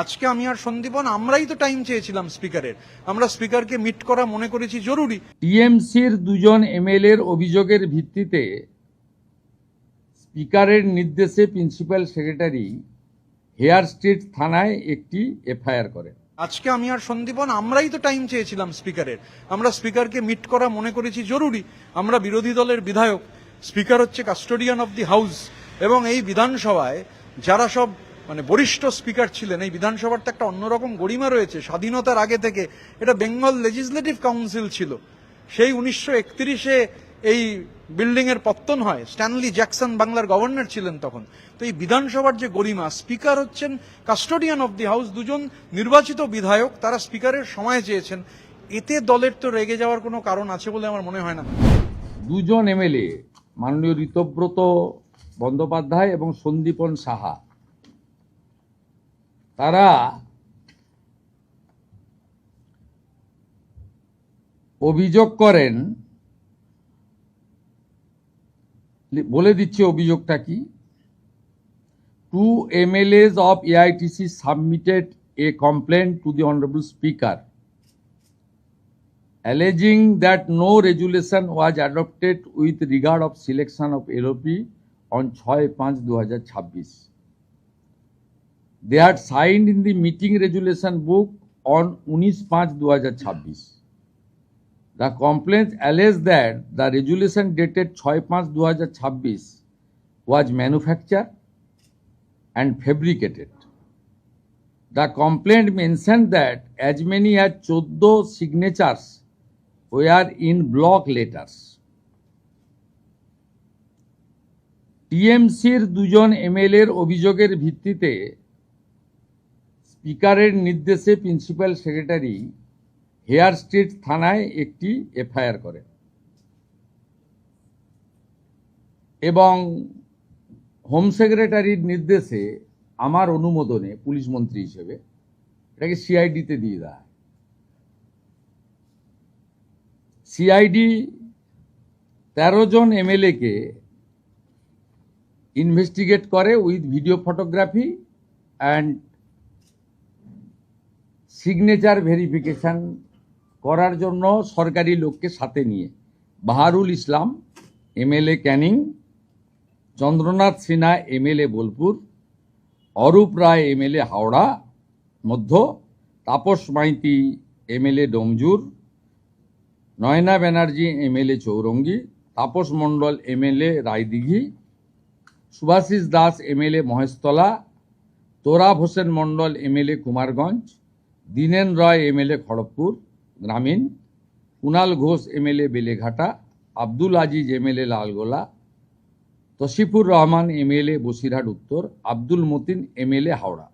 আজকে আমি আর সন্দীপন আমরাই তো টাইম চেয়েছিলাম স্পিকারের, আমরা স্পিকারকে মিট করা মনে করেছি জরুরি। টিএমসির দুজন এমএলএর অভিযোগের ভিত্তিতে স্পিকারের নির্দেশে প্রিন্সিপাল সেক্রেটারি হেয়ার স্ট্রিট থানায় একটি এফআইআর করেন। আজকে আমি আর সন্দীপন আমরাই তো টাইম চেয়েছিলাম স্পিকারের, আমরা স্পিকারকে মিট করা মনে করেছি জরুরি। আমরা বিরোধী দলের বিধায়ক, স্পিকার হচ্ছে কাস্টোডিয়ান অফ দি হাউস, এবং এই বিধানসভায় যারা সব বরিষ্ঠ স্পিকার ছিলেন, এই বিধানসভার তো একটা অন্যরকম গরিমা রয়েছে। স্বাধীনতার আগে থেকে এটা বেঙ্গল লেজিসলেটিভ কাউন্সিল ছিল। সেই 1931-এ এই বিল্ডিং এর পত্তন হয়, স্ট্যানলি জ্যাকসন বাংলার গভর্নর ছিলেন তখন। তো এই বিধানসভার যে গরিমা, স্পিকার হচ্ছেন কাস্টোডিয়ান অফ দি হাউস, দুজন নির্বাচিত বিধায়ক, তারা স্পিকারের সময় চেয়েছেন। এতে দলের তো রেগে যাওয়ার কোনো কারণ আছে বলে আমার মনে হয় না। দুজন এমএলএ মাননীয় ঋতব্রত বন্দ্যোপাধ্যায় এবং সন্দীপন সাহা, তারা অভিযোগ করেন, বলে দিচ্ছি অভিযোগটা কি। 2 MLAs of AITC submitted a complaint to the Honorable Speaker alleging that no resolution was adopted with regard of selection of LOP on 6/5/2026. They had signed in the meeting resolution book on 19/5/2026. The complaint alleged that the resolution dated 6/5/2026 was manufactured and fabricated. The complaint mentioned that as many as 14 signatures were in block letters. টিএমসির দুজন এমএলএর অভিযোগের ভিত্তিতে স্পিকারের নির্দেশে principal secretary hair street থানায় একটি FIR করেন এবং হোম সেক্রেটারির নির্দেশে আমার অনুমোদনে পুলিশ মন্ত্রী হিসেবে এটাকে সিআইডিতে দিয়ে দেয়। সিআইডি 13 জন এমএলএকে ইনভেস্টিগেট করে with video photography and signature verification করার জন্য সরকারি লোককে সাথে নিয়ে বাহারুল ইসলাম এমএলএ ক্যানিং, চন্দ্রনাথ সিনহা এমএলএ বোলপুর, অরূপ রায় এমএলএ হাওড়া মধ্য, Tapas Maiti MLA Domjur, Nayana Banerjee MLA Chowringhee, Tapas Mondal MLA Raidighi, Subhashis Das MLA Maheshtala, Torab Hossain মণ্ডল এমএলএ কুমারগঞ্জ, দীনেন রয় এমএলএ খড়গপুর গ্রামীণ, Kunal Ghosh MLA Beleghata, Abdul Aziz MLA Lalgola, তসিফুর Rahman MLA Basirhat উত্তর, আব্দুল মতিন এমএলএ হাওড়া।